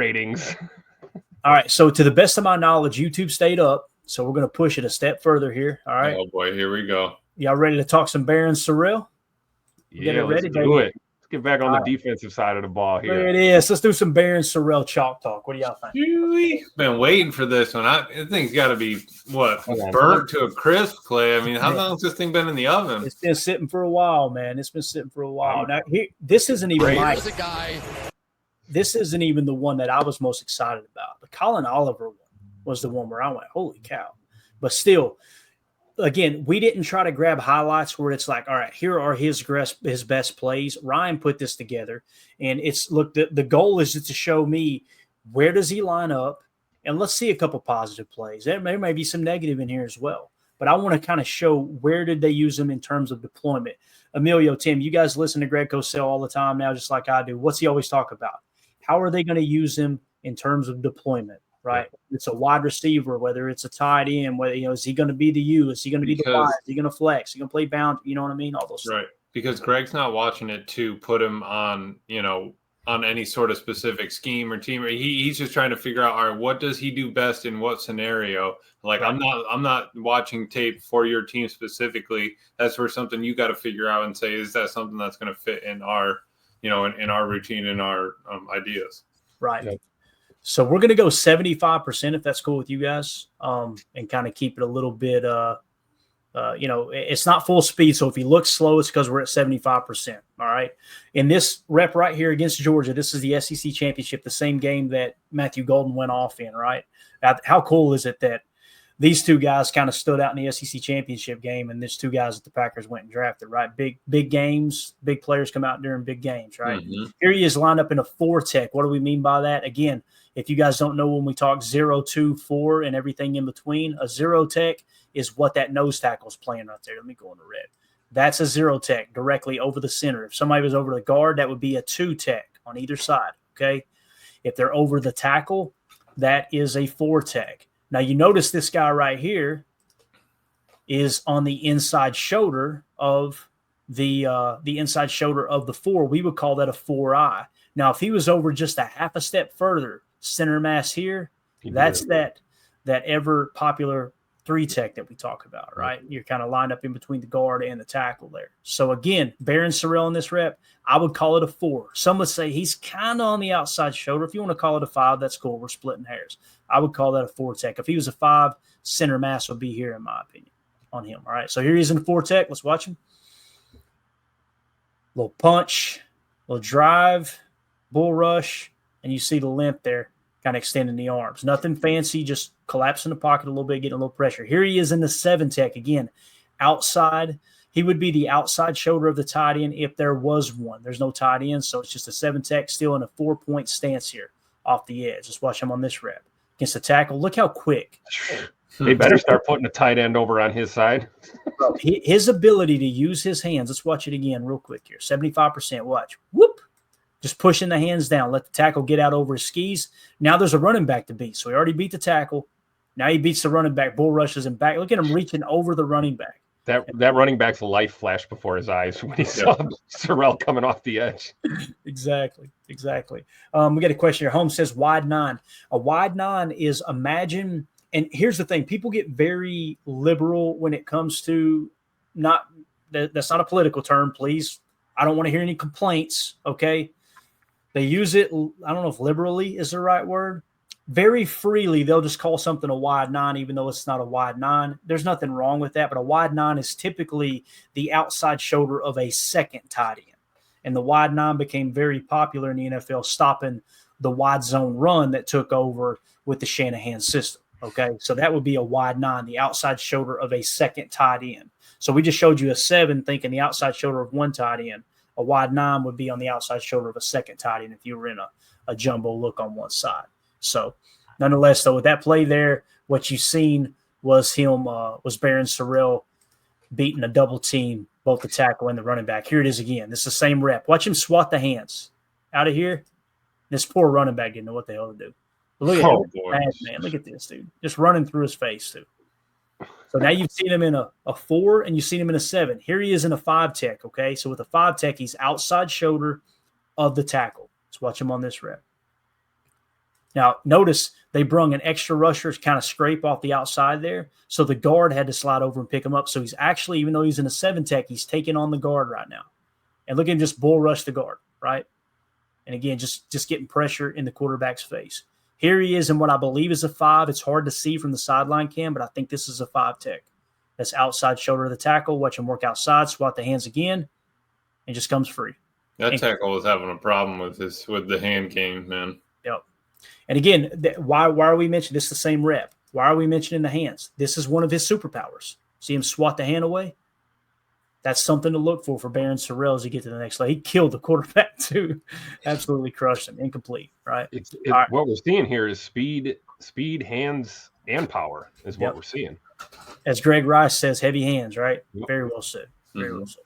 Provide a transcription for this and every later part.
ratings. All right. So to the best of my knowledge, YouTube stayed up. So we're going to push it a step further here. All right. Oh, boy. Here we go. Y'all ready to talk some Barryn Sorrell? Yeah, let's do it. Let's get back on the defensive side of the ball here. There it is. Let's do some Barryn Sorrell chalk talk. What do y'all think? Been waiting for this one. I think it's got to be, burnt to a crisp, Clay. I mean, how long has this thing been in the oven? It's been sitting for a while, man. It's been sitting for a while. Now, this isn't even This isn't even the one that I was most excited about. The Colin Oliver one was the one where I went, holy cow. But still, again, we didn't try to grab highlights where it's like, all right, here are his best plays. Ryan put this together, and it's look. The goal is to show me where does he line up, and let's see a couple positive plays. There may be some negative in here as well, but I want to kind of show where did they use him in terms of deployment. Emilio, Tim, you guys listen to Greg Cosell all the time now, just like I do. What's he always talk about? How are they going to use him in terms of deployment? Right, it's a wide receiver, whether it's a tight end, whether is he going to be the U? Is he going to be the Y? Is he going to flex? Is he going to play bound? You know what I mean? All those things. Because Greg's not watching it to put him on, on any sort of specific scheme or team. He's just trying to figure out, all right, what does he do best in what scenario? Like I'm not watching tape for your team specifically. That's where something you got to figure out and say, is that something that's going to fit in our, in our routine and our ideas? Right. Yep. So we're going to go 75% if that's cool with you guys, and kind of keep it a little bit, it's not full speed. So if he looks slow, it's because we're at 75%. All right. In this rep right here against Georgia, this is the SEC championship, the same game that Matthew Golden went off in, right? How cool is it that these two guys kind of stood out in the SEC championship game, and these two guys that the Packers went and drafted, right? Big games, big players come out during big games, right? Mm-hmm. Here he is lined up in a 4-tech. What do we mean by that? Again, if you guys don't know, when we talk 0, 2, 4 and everything in between, a 0-tech is what that nose tackle is playing right there. Let me go in the red. That's a 0-tech directly over the center. If somebody was over the guard, that would be a 2-tech on either side, okay? If they're over the tackle, that is a 4-tech. Now, you notice this guy right here is on the inside shoulder of the inside shoulder of the 4. We would call that a 4-eye. Now, if he was over just a half a step further, center mass here, that's that ever popular 3-tech that we talk about, right? You're kind of lined up in between the guard and the tackle there. So again, Barryn Sorrell in this rep, I would call it a 4. Some would say he's kind of on the outside shoulder. If you want to call it a 5, that's cool. We're splitting hairs. I would call that a 4-tech. If he was a 5, center mass would be here, in my opinion, on him. All right, so here he is in the 4-tech. Let's watch him. Little punch, little drive, bull rush, and you see the limp there, kind of extending the arms. Nothing fancy, just collapsing the pocket a little bit, getting a little pressure. Here he is in the 7-tech. Again, outside. He would be the outside shoulder of the tight end if there was one. There's no tight end, so it's just a 7-tech still in a 4-point stance here off the edge. Let's watch him on this rep. Against the tackle, look how quick. They better start putting a tight end over on his side. His ability to use his hands, let's watch it again real quick here. 75%, watch. Whoop. Just pushing the hands down. Let the tackle get out over his skis. Now there's a running back to beat. So he already beat the tackle. Now he beats the running back. Bull rushes him back. Look at him reaching over the running back. That running back's life flashed before his eyes when he saw Serell coming off the edge. Exactly. We got a question here. Holmes says wide 9. A wide 9 is, imagine, and here's the thing. People get very liberal when it comes to that's not a political term, please. I don't want to hear any complaints, okay? They use it, I don't know if liberally is the right word. Very freely, they'll just call something a wide 9, even though it's not a wide 9. There's nothing wrong with that, but a wide 9 is typically the outside shoulder of a second tight end. And the wide 9 became very popular in the NFL, stopping the wide zone run that took over with the Shanahan system, okay? So that would be a wide 9, the outside shoulder of a second tight end. So we just showed you a 7, thinking the outside shoulder of one tight end. A wide 9 would be on the outside shoulder of a second tight end if you were in a jumbo look on one side. So, nonetheless, though, with that play there, what you seen was Barryn Sorrell beating a double team, both the tackle and the running back. Here it is again. This is the same rep. Watch him swat the hands out of here. This poor running back didn't know what the hell to do. But look at man. Look at this, dude. Just running through his face, too. So now you've seen him in a 4 and you've seen him in a 7. Here he is in a 5-tech, okay? So with a 5-tech, he's outside shoulder of the tackle. Let's watch him on this rep. Now, notice they brung an extra rusher to kind of scrape off the outside there. So the guard had to slide over and pick him up. So he's actually, even though he's in a 7-tech, he's taking on the guard right now. And look at him just bull rush the guard, right? And again, just getting pressure in the quarterback's face. Here he is in what I believe is a 5. It's hard to see from the sideline cam, but I think this is a 5-tech. That's outside shoulder of the tackle. Watch him work outside, swat the hands again, and just comes free. That tackle was having a problem with the hand game, man. Yep. And again, why are we mentioning this? Is the same rep. Why are we mentioning the hands? This is one of his superpowers. See him swat the hand away? That's something to look for Barryn Sorrell as he get to the next level. He killed the quarterback too. Absolutely crushed him. Incomplete, right? Right. What we're seeing here is speed, hands, and power is what we're seeing. As Greg Rice says, heavy hands, right? Yep. Very well said. Very well said.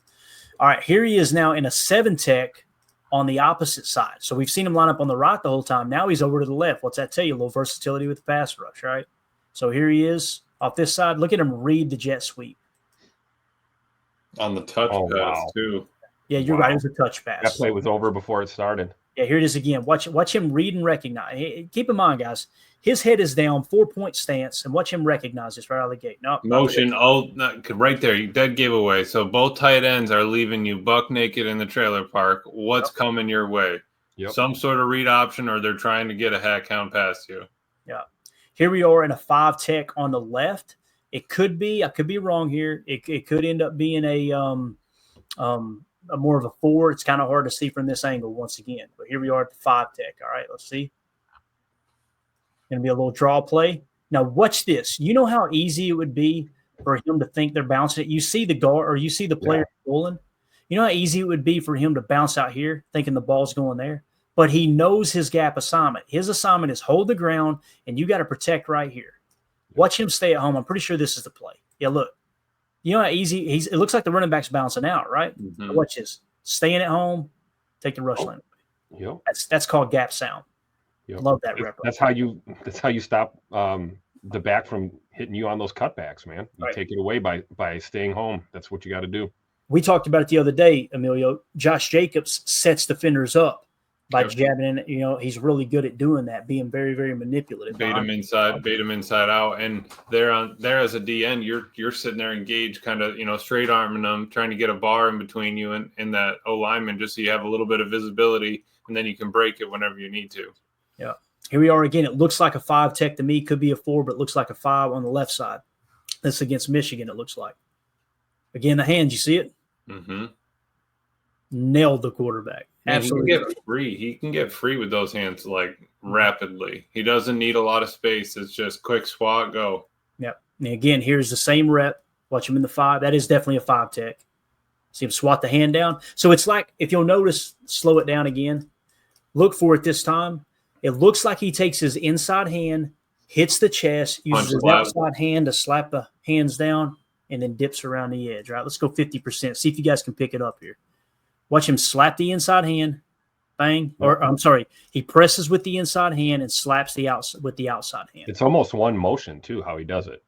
All right, here he is now in a 7-tech on the opposite side. So we've seen him line up on the right the whole time. Now he's over to the left. What's that tell you? A little versatility with the pass rush, right? So here he is off this side. Look at him read the jet sweep. On the touch pass, too. Yeah, you're right. It was a touch pass. That play was over before it started. Yeah, here it is again. Watch him read and recognize. Keep in mind, guys, his head is down, 4-point stance, and watch him recognize this right out of the gate. No, motion. Right there, you dead giveaway. So both tight ends are leaving you buck naked in the trailer park. What's coming your way? Yep. Some sort of read option, or they're trying to get a hat count past you. Yeah. Here we are in a 5-tech on the left. It could be. I could be wrong here. It could end up being a more of a 4. It's kind of hard to see from this angle once again. But here we are at the 5-tech. All right, let's see. Going to be a little draw play. Now watch this. You know how easy it would be for him to think they're bouncing it. You see the guard or you see the player pulling. You know how easy it would be for him to bounce out here thinking the ball's going there. But he knows his gap assignment. His assignment is hold the ground, and you got to protect right here. Watch him stay at home. I'm pretty sure this is the play. Yeah, look. You know how easy it looks like the running back's bouncing out, right? Mm-hmm. Watch this. Staying at home, take the rush line away. Yep. That's called gap sound. Yep. Love that rep. That's how you stop the back from hitting you on those cutbacks, man. You take it away by staying home. That's what you got to do. We talked about it the other day, Emilio. Josh Jacobs sets defenders up by jabbing in. You know, he's really good at doing that, being very, very manipulative. Bait him inside out. And there as a DN, you're sitting there engaged, kind of, straight arming them, trying to get a bar in between you and that O lineman just so you have a little bit of visibility, and then you can break it whenever you need to. Yeah. Here we are again. It looks like a 5-tech to me. Could be a 4, but it looks like a 5 on the left side. That's against Michigan, it looks like. Again, the hands, you see it? Mm-hmm. Nailed the quarterback. Absolutely. He can get free with those hands rapidly. He doesn't need a lot of space. It's just quick swat, go. Yep. And again, here's the same rep. Watch him in the 5. That is definitely a 5-tech. See him swat the hand down. So it's like, if you'll notice, slow it down again. Look for it this time. It looks like he takes his inside hand, hits the chest, uses his outside hand to slap the hands down, and then dips around the edge. Right? Let's go 50%. See if you guys can pick it up here. Watch him slap the inside hand, bang. Or I'm sorry, he presses with the inside hand and slaps with the outside hand. It's almost one motion too, how he does it.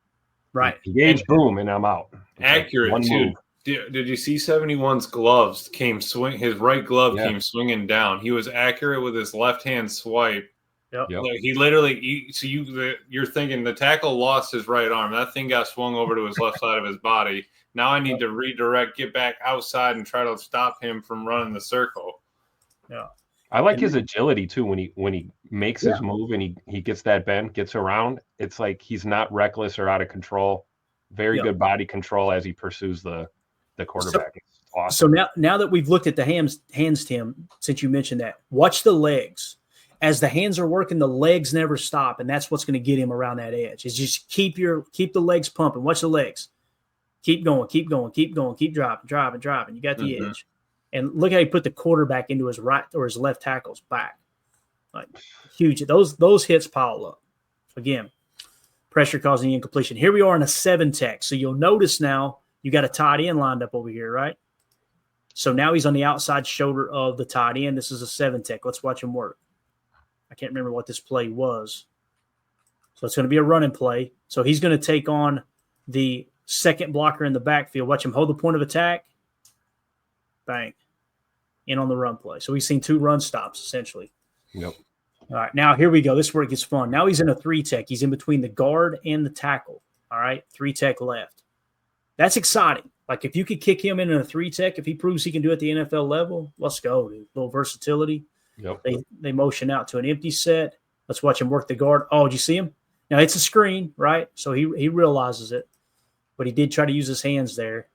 Right. Engage, boom, and I'm out. It's accurate too. Did you see 71's gloves his right glove came swinging down. He was accurate with his left hand swipe. Yep. He literally, you're thinking the tackle lost his right arm. That thing got swung over to his left side of his body. Now I need to redirect, get back outside, and try to stop him from running the circle. Yeah. I like his agility too when he makes his move and he gets that bend, gets around. It's like he's not reckless or out of control. Very good body control as he pursues the quarterback. So, awesome. So now that we've looked at the hands, Tim, since you mentioned that, watch the legs. As the hands are working, the legs never stop, and that's what's going to get him around that edge. Is just keep the legs pumping. Watch the legs. Keep going, keep driving. You got the edge. And look how he put the quarterback into his right or his left tackle's back. Like huge. Those hits pile up. Again, pressure causing incompletion. Here we are in a 7-tech. So you'll notice now you got a tight end lined up over here, right? So now he's on the outside shoulder of the tight end. This is a 7-tech. Let's watch him work. I can't remember what this play was. So it's going to be a running play. So he's going to take on the second blocker in the backfield. Watch him hold the point of attack. Bang. In on the run play. So we've seen 2 run stops, essentially. Yep. All right, now here we go. This is where it gets fun. Now he's in a 3-tech. He's in between the guard and the tackle. All right, 3-tech left. That's exciting. Like if you could kick him in a 3-tech, if he proves he can do it at the NFL level, let's go, dude. A little versatility. Yep. They motion out to an empty set. Let's watch him work the guard. Oh, did you see him? Now it's a screen, right? So he realizes it, but he did try to use his hands there.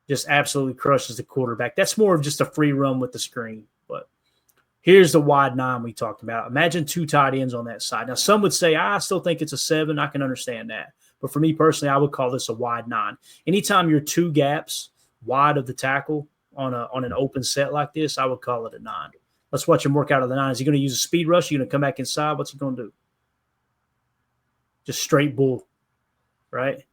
Just absolutely crushes the quarterback. That's more of just a free run with the screen. But here's the wide 9 we talked about. Imagine 2 tight ends on that side. Now, some would say, I still think it's a 7. I can understand that. But for me personally, I would call this a wide 9. Anytime you're 2 gaps wide of the tackle on an open set like this, I would call it a 9. Let's watch him work out of the 9. Is he going to use a speed rush? Is he going to come back inside? What's he going to do? Just straight bull, right?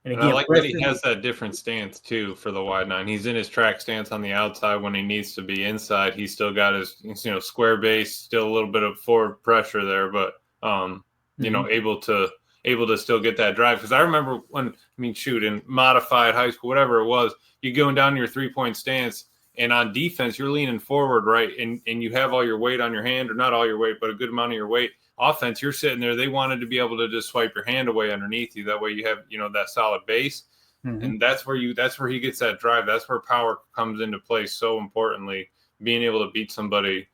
And again, I like that he has that different stance too for the wide 9. He's in his track stance on the outside when he needs to be inside. He's still got his square base, still a little bit of forward pressure there, but able to still get that drive. Because I remember in modified high school, whatever it was, you're going down your 3-point stance, and on defense you're leaning forward, right, and you have all your weight on your hand, or not all your weight, but a good amount of your weight. Offense, you're sitting there. They wanted to be able to just swipe your hand away underneath you. That way you have, that solid base. Mm-hmm. And that's where he gets that drive. That's where power comes into play so importantly, being able to beat somebody,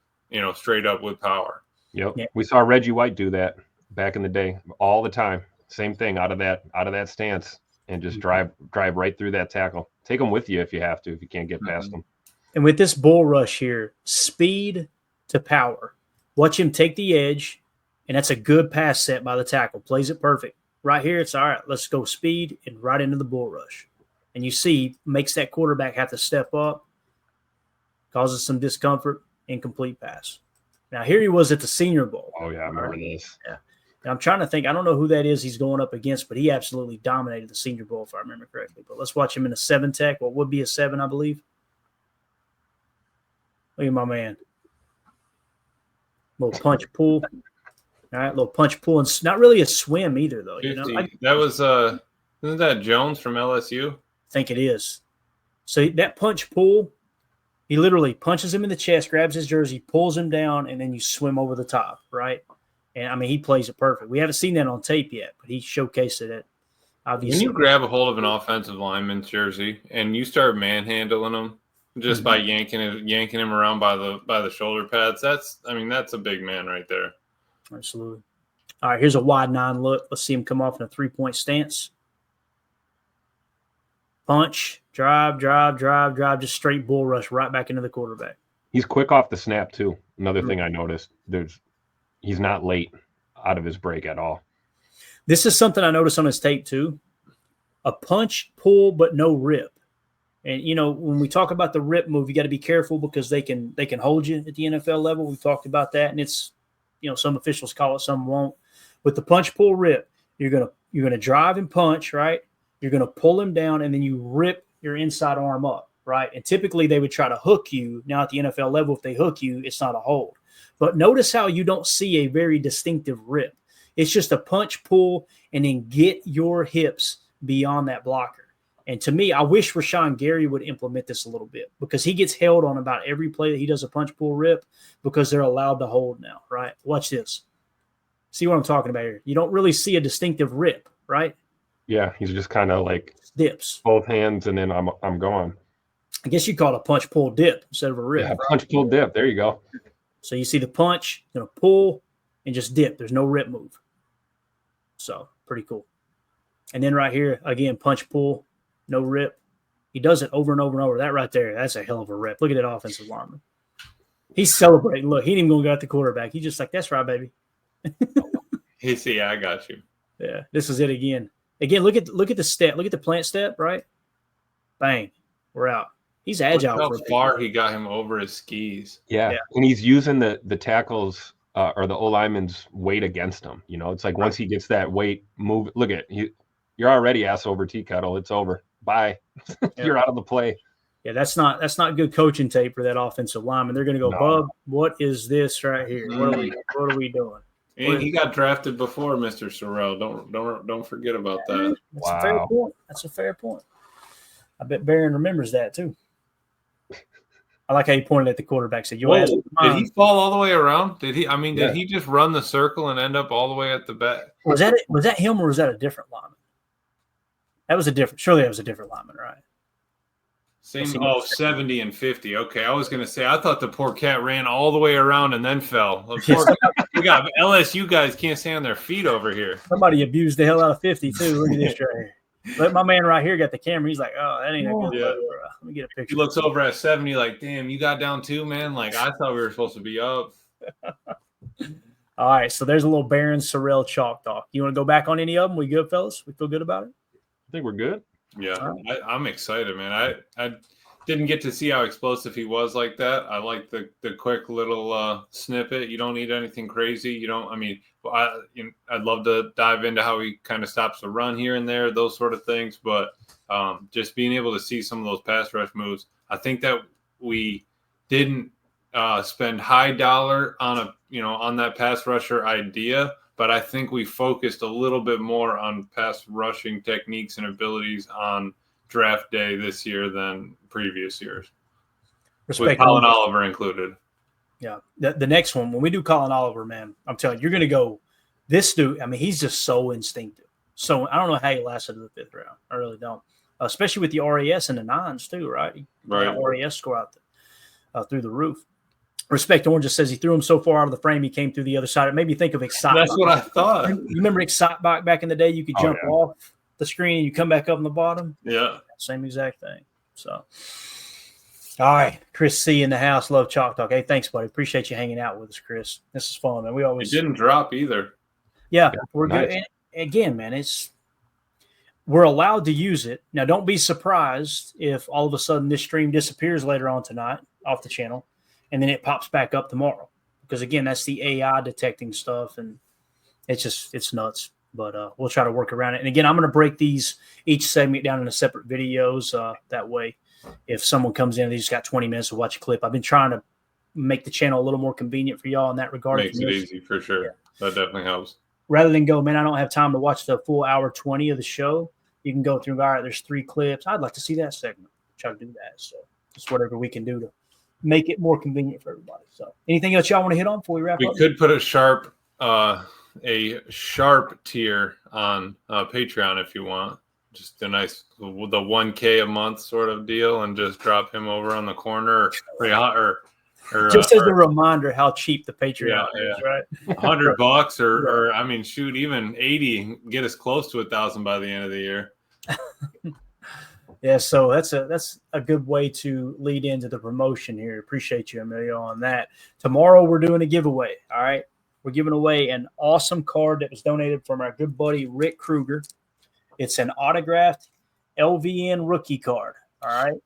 straight up with power. Yep. Yeah. We saw Reggie White do that back in the day all the time. Same thing out of that stance, and just drive right through that tackle. Take them with you if you have to, if you can't get past them. And with this bull rush here, speed to power. Watch him take the edge. And that's a good pass set by the tackle. Plays it perfect. Right here, it's all right. Let's go speed and right into the bull rush. And you see, makes that quarterback have to step up, causes some discomfort, incomplete pass. Now, here he was at the Senior Bowl. Oh, yeah, I remember this. Yeah. And I'm trying to think. I don't know who that is he's going up against, but he absolutely dominated the Senior Bowl, if I remember correctly. But let's watch him in a 7-tech, what would be a 7, I believe. Look at my man. Little punch pull. All right, little punch pull, and not really a swim either, though. 50. That was isn't that Jones from LSU? I think it is. So that punch pull, he literally punches him in the chest, grabs his jersey, pulls him down, and then you swim over the top, right? And he plays it perfect. We haven't seen that on tape yet, but he showcased it. Obviously, when you grab a hold of an offensive lineman's jersey and you start manhandling him just by yanking him around by the shoulder pads, that's a big man right there. Absolutely. All right, here's a wide 9 look. Let's see him come off in a 3-point stance. Punch, drive, just straight bull rush right back into the quarterback. He's quick off the snap, too. Another thing I noticed, he's not late out of his break at all. This is something I noticed on his tape, too. A punch, pull, but no rip. And, when we talk about the rip move, you got to be careful because they can hold you at the NFL level. We talked about that, and it's some officials call it, some won't. With the punch, pull, rip, you're gonna drive and punch, right? You're gonna pull him down, and then you rip your inside arm up, right? And typically they would try to hook you. Now at the NFL level, if they hook you, it's not a hold. But notice how you don't see a very distinctive rip. It's just a punch, pull, and then get your hips beyond that blocker. And to me, I wish Rashawn Gary would implement this a little bit because he gets held on about every play that he does a punch, pull, rip because they're allowed to hold now, right? Watch this. See what I'm talking about here? You don't really see a distinctive rip, right? Yeah, he's just kind of like dips. Both hands, and then I'm going. I guess you call it a punch, pull, dip instead of a rip. Yeah, punch, pull, dip. There you go. So you see the punch, going to pull, and just dip. There's no rip move. So pretty cool. And then right here, again, punch, pull. No rip. He does it over and over and over. That right there, that's a hell of a rip. Look at that offensive lineman. He's celebrating. Look, he ain't even going to go at the quarterback. He's just like, that's right, baby. I got you. Yeah, this is it again. Again, look at the step. Look at the plant step, right? Bang. We're out. He's agile. Look how far he got him over his skis. Yeah. And he's using the tackles or the O-lineman's weight against him. It's like once he gets that weight move, look at you're already ass over tea kettle. It's over. Bye. You're out of the play. Yeah, that's not good coaching tape for that offensive lineman. They're going to go, Bub, what is this right here? What are we doing? And he got drafted before Mr. Serell. Don't forget about that. That's a fair point. That's a fair point. I bet Barryn remembers that too. I like how you pointed at the quarterback. Said, "Your ass." Did he fall all the way around? Did he? I mean, did he just run the circle and end up all the way at the bat? Was that him or was that a different lineman? That was a different. Surely that was a different lineman, right? Same. 70 and 50. Okay, I was gonna say I thought the poor cat ran all the way around and then fell. We got LSU guys can't stay on their feet over here. Somebody abused the hell out of 50 too. Look at this right here. But my man right here got the camera. He's like, "Oh, that ain't a good look." Let me get a picture. He looks over at 70 like, "Damn, you got down too, man. Like I thought we were supposed to be up." All right, so there's a little Barryn Sorrell chalk talk. You want to go back on any of them? We good, fellas? We feel good about it? I think we're good. Yeah, right. I'm excited, man. I didn't get to see how explosive he was like that. I like the quick little snippet. You don't need anything crazy. You don't. I mean, I'd love to dive into how he kind of stops the run here and there, those sort of things. But just being able to see some of those pass rush moves, I think that we didn't spend high dollar on on that pass rusher idea. But I think we focused a little bit more on pass rushing techniques and abilities on draft day this year than previous years. With Colin Oliver included. Yeah. The next one, when we do Colin Oliver, man, I'm telling you, you're going to go, this dude, I mean, he's just so instinctive. So I don't know how he lasted in the 5th round. I really don't. Especially with the RAS and the 9s too, right? Right. RAS score out through the roof. Respect Orange just says he threw him so far out of the frame he came through the other side. It made me think of Excite. That's what I thought. You remember Excite back in the day? You could jump off the screen and you come back up on the bottom. Yeah. Same exact thing. So, all right. Chris C in the house. Love Chalk Talk. Hey, thanks, buddy. Appreciate you hanging out with us, Chris. This is fun, man. It didn't drop either. Yeah, we're good. And again, man, we're allowed to use it. Now, don't be surprised if all of a sudden this stream disappears later on tonight off the channel. And then it pops back up tomorrow because, again, that's the AI detecting stuff, and it's nuts. But we'll try to work around it. And, again, I'm going to break each segment down into separate videos. That way, if someone comes in and they just got 20 minutes to watch a clip, I've been trying to make the channel a little more convenient for y'all in that regard. Makes it easy for sure. Yeah. That definitely helps. Rather than go, man, I don't have time to watch the full hour 20 of the show, you can go through, all right, there's 3 clips. I'd like to see that segment. Try to do that. So just whatever we can do to make it more convenient for everybody. So anything else y'all want to hit on before we wrap up? We could put a sharp tier on Patreon if you want. Just a nice the $1K a month sort of deal and just drop him over on the corner or just as a reminder how cheap the Patreon is, right? $100 or I mean, shoot, even 80, get us close to 1,000 by the end of the year. Yeah, so that's a good way to lead into the promotion here. Appreciate you, Emilio, on that. Tomorrow we're doing a giveaway. All right, we're giving away an awesome card that was donated from our good buddy Rick Kruger. It's an autographed LVN rookie card. All right,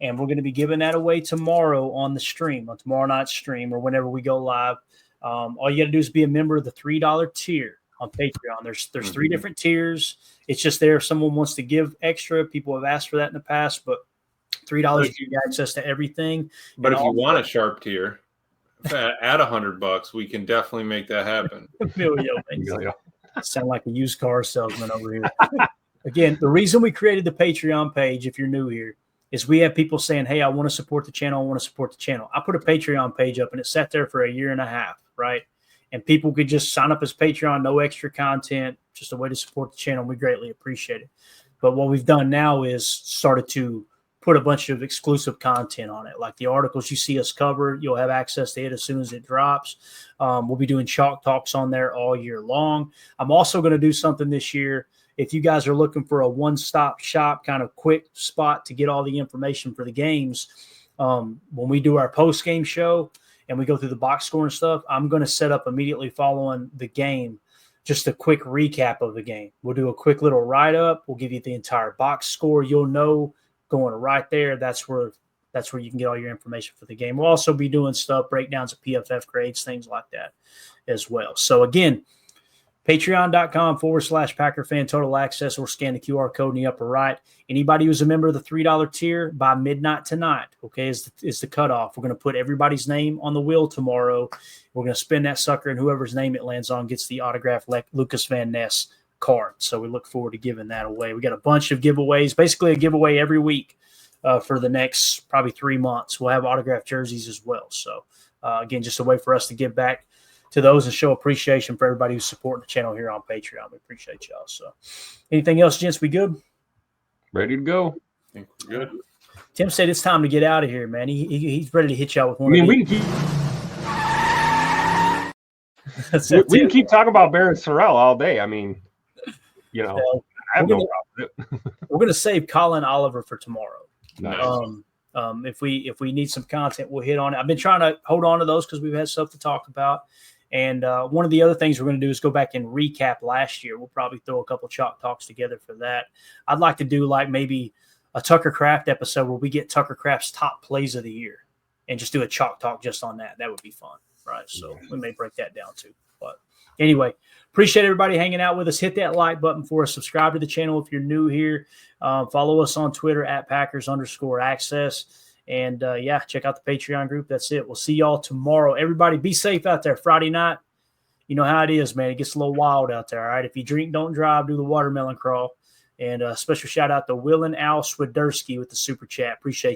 and we're going to be giving that away tomorrow on the stream, on tomorrow night's stream, or whenever we go live. All you got to do is be a member of the $3 tier on Patreon. There's 3 different tiers. It's just there if someone wants to give extra. People have asked for that in the past, but $3 gives you access to everything. But if you want a sharp tier, at $100, we can definitely make that happen. Emilio. Sound like a used car salesman over here. Again, the reason we created the Patreon page, if you're new here, is we have people saying, hey, I want to support the channel. I want to support the channel. I put a Patreon page up, and it sat there for a year and a half, right? And people could just sign up as Patreon, no extra content, just a way to support the channel. We greatly appreciate it. But what we've done now is started to put a bunch of exclusive content on it. Like the articles you see us cover, you'll have access to it as soon as it drops. We'll be doing Chalk Talks on there all year long. I'm also going to do something this year. If you guys are looking for a one-stop shop kind of quick spot to get all the information for the games, when we do our post-game show, and we go through the box score and stuff, I'm going to set up immediately following the game just a quick recap of the game. We'll do a quick little write-up. We'll give you the entire box score. You'll know going right there. That's where you can get all your information for the game. We'll also be doing stuff, breakdowns of PFF grades, things like that as well. So, again, Patreon.com/PackerFan Total Access, or scan the QR code in the upper right. Anybody who's a member of the $3 tier by midnight tonight, okay, is the cutoff. We're going to put everybody's name on the wheel tomorrow. We're going to spin that sucker, and whoever's name it lands on gets the autographed Lucas Van Ness card. So we look forward to giving that away. We got a bunch of giveaways, basically a giveaway every week for the next probably 3 months. We'll have autographed jerseys as well. So again, just a way for us to give back to those and show appreciation for everybody who's supporting the channel here on Patreon. We appreciate y'all. So anything else, gents? We good? Ready to go. I think we're good. Tim said it's time to get out of here, man. He's ready to hit y'all with one. I mean, we can keep talking about Barryn Sorrell all day. I mean, you know, I have no problem with it. We're gonna save Colin Oliver for tomorrow. Nice. If we need some content, we'll hit on it. I've been trying to hold on to those because we've had stuff to talk about. And one of the other things we're going to do is go back and recap last year. We'll probably throw a couple Chalk Talks together for that. I'd like to do like maybe a Tucker Craft episode where we get Tucker Craft's top plays of the year and just do a Chalk Talk just on that. That would be fun, right? So we may break that down too. But anyway, appreciate everybody hanging out with us. Hit that like button for us. Subscribe to the channel if you're new here. Follow us on Twitter at Packers_access. And check out the Patreon group. That's it. We'll see y'all tomorrow. Everybody be safe out there. Friday night, you know how it is, man. It gets a little wild out there, all right? If you drink, don't drive, do the watermelon crawl. And a special shout out to Will and Al Swiderski with the super chat. Appreciate you.